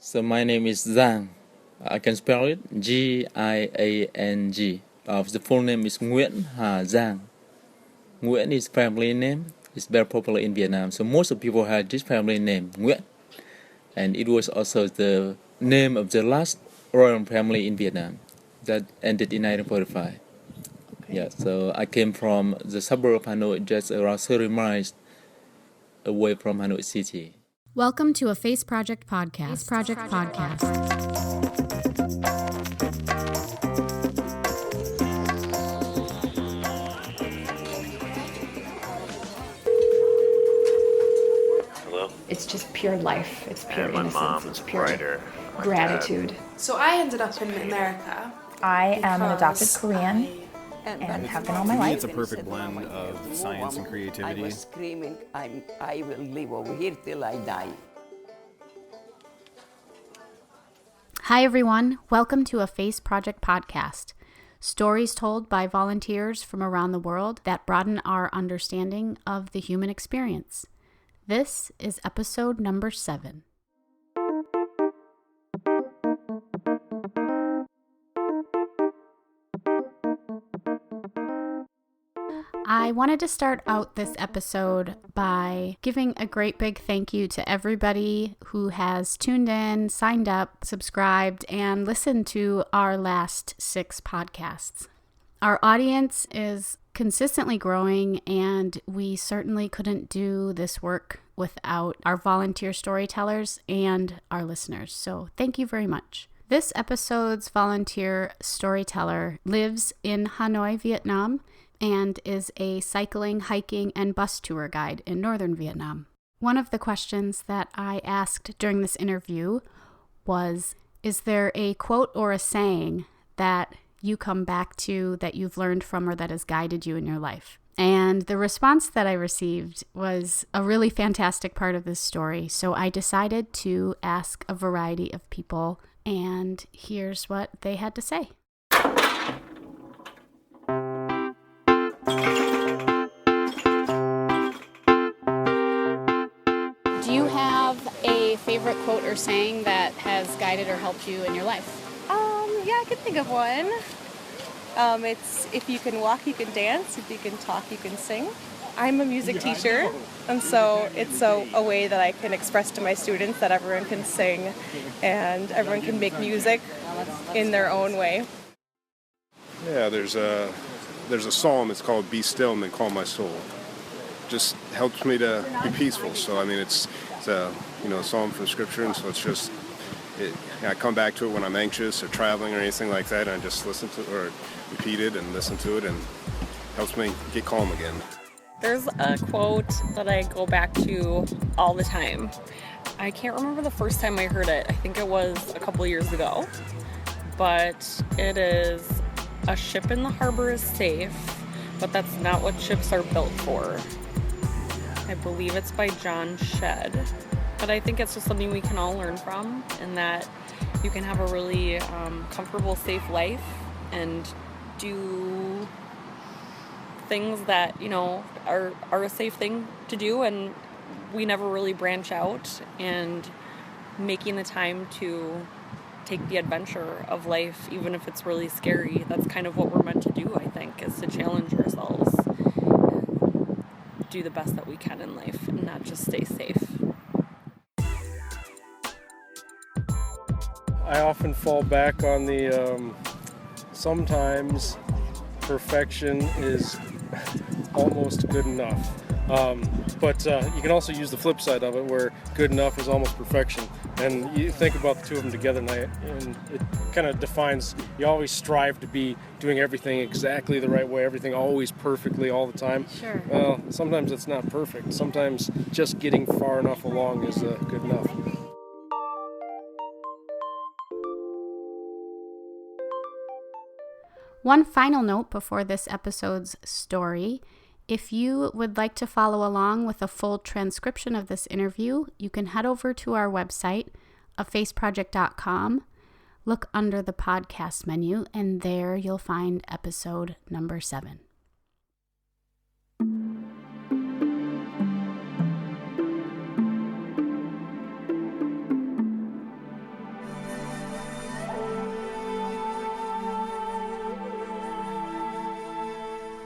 So my name is Giang. I can spell it Giang. The full name is Nguyễn Hà Giang. Nguyễn is family name. It's very popular in Vietnam. So most of people have this family name, Nguyễn. And it was also the name of the last royal family in Vietnam that ended in 1945. Okay. Yeah, so I came from the suburb of Hanoi, just around 30 miles away from Hanoi city. Welcome to a Face Project podcast. Hello? It's just pure life. It's pure And my innocence. mom It's is a pure writer. My gratitude. So I ended up in America. I am an adopted because Korean and have been all my To me, life. it's a perfect blend of science and creativity. I was screaming, I will live over here till I die. Hi, everyone. Welcome to a Face Project podcast. Stories told by volunteers from around the world that broaden our understanding of the human experience. This is episode number 7. I wanted to start out this episode by giving a great big thank you to everybody who has tuned in, signed up, subscribed, and listened to our last 6 podcasts. Our audience is consistently growing, and we certainly couldn't do this work without our volunteer storytellers and our listeners. So thank you very much. This episode's volunteer storyteller lives in Hanoi, Vietnam, and is a cycling, hiking, and bus tour guide in northern Vietnam. One of the questions that I asked during this interview was, is there a quote or a saying that you come back to, that you've learned from, or that has guided you in your life? And the response that I received was a really fantastic part of this story. So I decided to ask a variety of people, and here's what they had to say. Do you have a favorite quote or saying that has guided or helped you in your life? Yeah, I can think of one. It's if you can walk, you can dance. If you can talk, you can sing. I'm a music teacher, and so it's a way that I can express to my students that everyone can sing and everyone can make music in their own way. Yeah, there's a psalm. It's called "Be Still and Then Calm My Soul." Just helps me to be peaceful. So I mean, it's a psalm from Scripture, and so it's just I come back to it when I'm anxious or traveling or anything like that, and I just listen to or repeat it and listen to it, and helps me get calm again. There's a quote that I go back to all the time. I can't remember the first time I heard it. I think it was a couple years ago. But it is, a ship in the harbor is safe, but that's not what ships are built for. I believe it's by John Shedd. But I think it's just something we can all learn from, and that you can have a really comfortable, safe life and do things that, are a safe thing to do, and we never really branch out, and making the time to take the adventure of life, even if it's really scary. That's kind of what we're meant to do, I think, is to challenge ourselves and do the best that we can in life and not just stay safe. I often fall back on the sometimes perfection is almost good enough. But you can also use the flip side of it, where good enough is almost perfection. And you think about the two of them together, and it kind of defines, you always strive to be doing everything exactly the right way, everything always perfectly all the time. Sure. Well, sometimes it's not perfect. Sometimes just getting far enough along is good enough. One final note before this episode's story. If you would like to follow along with a full transcription of this interview, you can head over to our website, afaceproject.com, look under the podcast menu, and there you'll find episode number 7.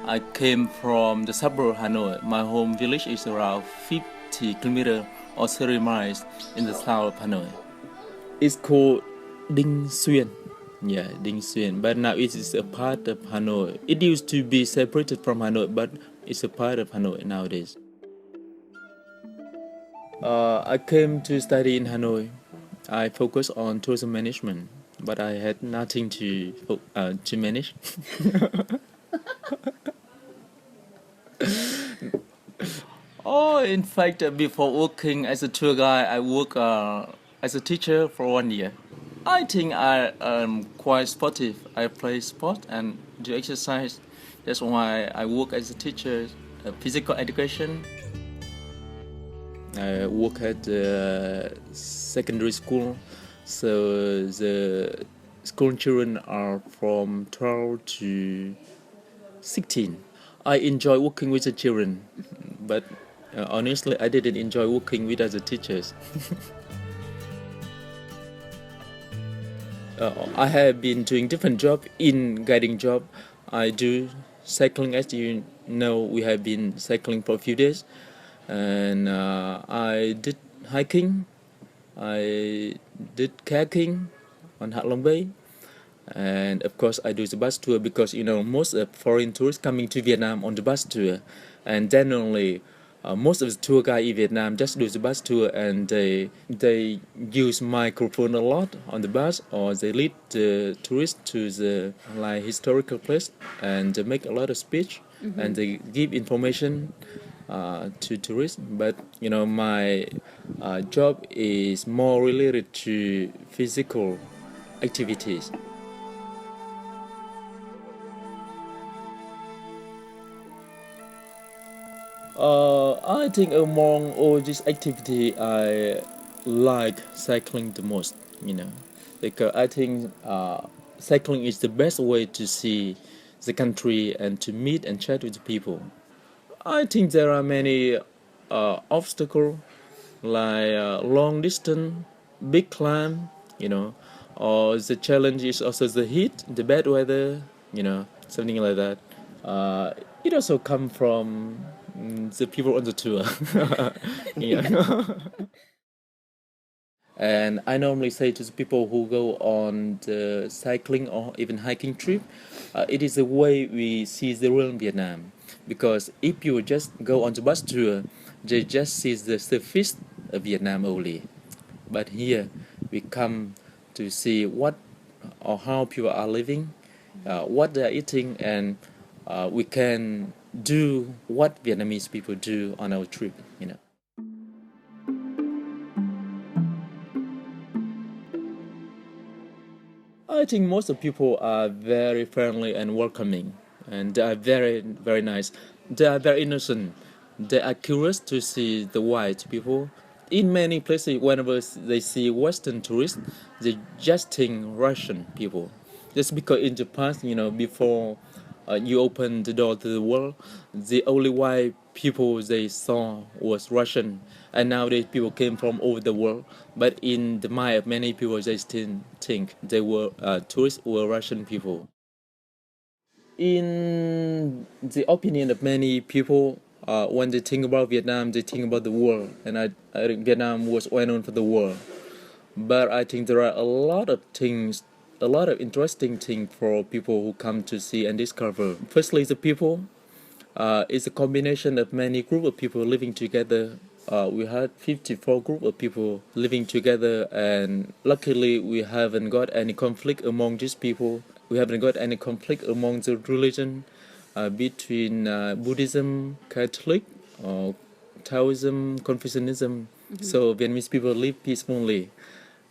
I came from the suburb of Hanoi. My home village is around 50 kilometers or 30 miles in the south of Hanoi. It's called Dinh Xuyên. Yeah, Dinh Xuyên. But now it is a part of Hanoi. It used to be separated from Hanoi, but it's a part of Hanoi nowadays. I came to study in Hanoi. I focus on tourism management, but I had nothing to manage. Oh, in fact, before working as a tour guide, I work as a teacher for 1 year. I think I am quite sportive. I play sport and do exercise. That's why I work as a teacher, physical education. I work at secondary school, so the school children are from 12 to 16. I enjoy working with the children, but honestly, I didn't enjoy working with other teachers. I have been doing different job in guiding job. I do cycling, as you know, we have been cycling for a few days, and I did hiking. I did kayaking on Hạ Long Bay, and of course I do the bus tour because most of foreign tourists coming to Vietnam on the bus tour, and generally most of the tour guide in Vietnam just do the bus tour, and they use microphone a lot on the bus, or they lead the tourists to the historical place, and they make a lot of speech, and they give information to tourists. But my job is more related to physical activities. I think among all this activity, I like cycling the most, because I think cycling is the best way to see the country and to meet and chat with the people. I think there are many obstacles, like long distance, big climb, or the challenge is also the heat, the bad weather, something like that. It also come from the people on the tour. Yeah. And I normally say to the people who go on the cycling or even hiking trip, it is the way we see the real Vietnam. Because if you just go on the bus tour, they just see the surface of Vietnam only. But here we come to see what or how people are living, what they are eating, and we can do what Vietnamese people do on our trip. I think most of people are very friendly and welcoming, and they are very, very nice. They are very innocent. They are curious to see the white people. In many places, whenever they see Western tourists, they just think Russian people. Just because in the past, before you open the door to the world, the only white people they saw was Russian, and nowadays people came from over the world. But in the mind of many people, they still think they were tourists were Russian people. In the opinion of many people, when they think about Vietnam, they think about the world, and I think Vietnam was well known for the world. But I think there are a lot of things, a lot of interesting things for people who come to see and discover. Firstly, the people. It's a combination of many group of people living together. We had 54 group of people living together, and luckily we haven't got any conflict among these people. We haven't got any conflict among the religion between Buddhism, Catholic, Taoism, Confucianism. So Vietnamese people live peacefully.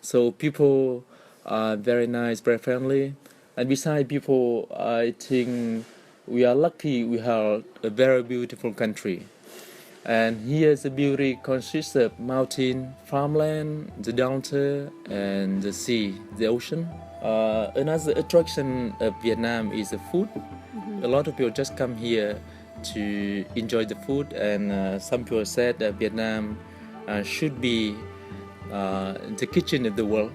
So people are very nice, very friendly. And besides people, I think we are lucky we have a very beautiful country. And here the beauty consists of mountain, farmland, the delta, and the sea, the ocean. Another attraction of Vietnam is the food. A lot of people just come here to enjoy the food, and some people said that Vietnam should be the kitchen of the world.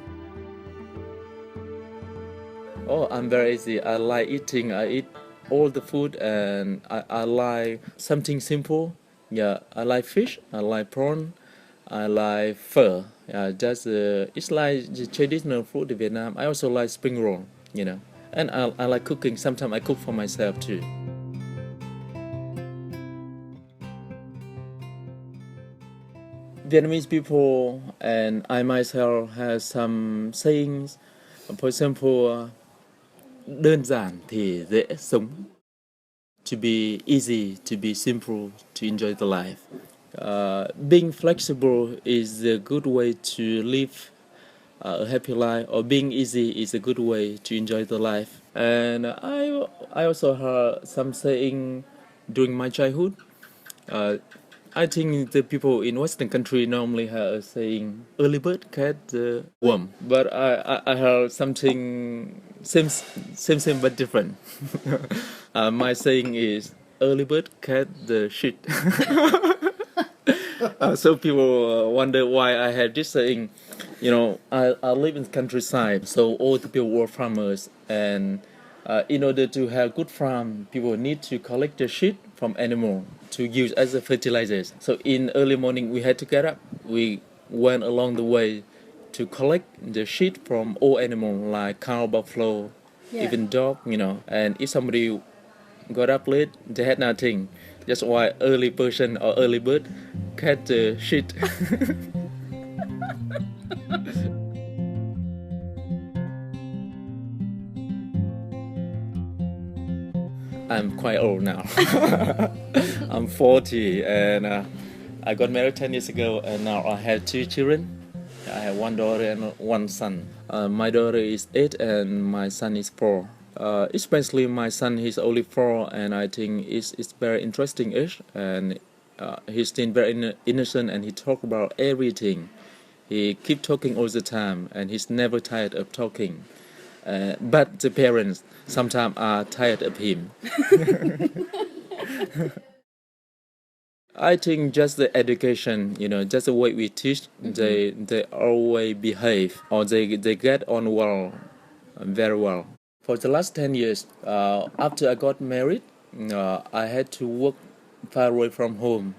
Oh, I'm very easy. I like eating. I eat all the food, and I like something simple. Yeah, I like fish, I like prawn, I like phở. Just it's like the traditional food in Vietnam. I also like spring roll, and I like cooking. Sometimes I cook for myself too. Vietnamese people and I myself have some sayings. For example, đơn giản thì dễ sống. To be easy, to be simple, to enjoy the life. Being flexible is a good way to live a happy life, or being easy is a good way to enjoy the life. And I also heard some saying during my childhood. I think the people in Western country normally have a saying early bird catch the worm, but I heard something same but different. My saying is early bird catch the shit. So people wonder why I had this saying. I live in the countryside, so all the people were farmers, and in order to have good farm, people need to collect the shit from animal to use as a fertilizers. So in early morning, we had to get up. We went along the way to collect the shit from all animal like cow, buffalo, even dog. And if somebody got up late, they had nothing. That's why early person or early bird catch the shit. I'm quite old now. I'm 40, and I got married 10 years ago, and now I have 2 children. I have 1 daughter and 1 son. My daughter is 8 and my son is 4. Especially my son, he's only 4, and I think it's very interesting age, and he's still very innocent, and he talk about everything. He keep talking all the time, and he's never tired of talking. But the parents sometimes are tired of him. I think just the education, just the way we teach, they always behave, or they get on well, very well. For the last 10 years, after I got married, I had to work far away from home.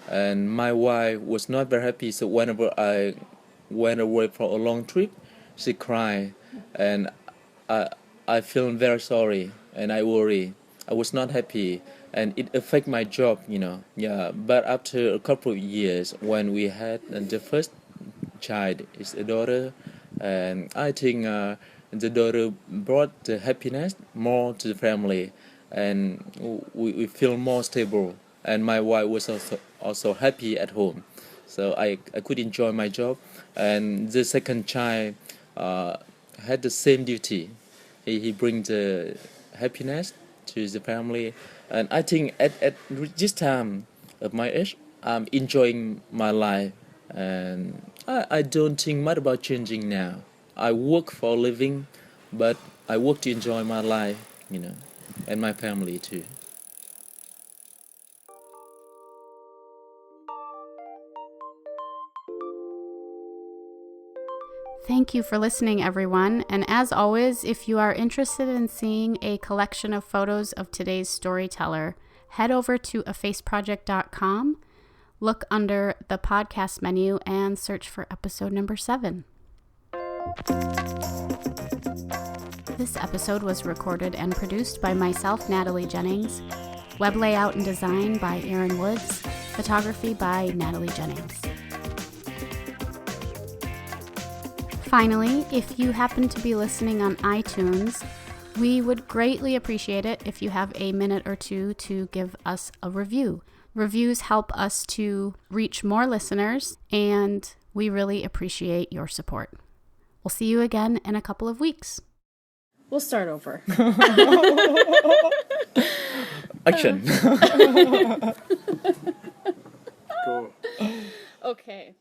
And my wife was not very happy, so whenever I went away for a long trip, she cried. And I feel very sorry, and I worry. I was not happy, and it affected my job, Yeah, but after a couple of years, when we had the first child, is a daughter, and I think the daughter brought the happiness more to the family, and we feel more stable. And my wife was also happy at home, so I could enjoy my job. And the second child had the same duty. He brings the happiness to the family, and I think at this time of my age, I'm enjoying my life, and I don't think much about changing now. I work for a living, but I work to enjoy my life, and my family too. Thank you for listening, everyone. And as always, if you are interested in seeing a collection of photos of today's storyteller, head over to afaceproject.com, look under the podcast menu, and search for episode number 7. This episode was recorded and produced by myself, Natalie Jennings. Web layout and design by Aaron Woods. Photography by Natalie Jennings. Finally, if you happen to be listening on iTunes, we would greatly appreciate it if you have a minute or two to give us a review. Reviews help us to reach more listeners, and we really appreciate your support. We'll see you again in a couple of weeks. We'll start over. Action. Cool. Okay.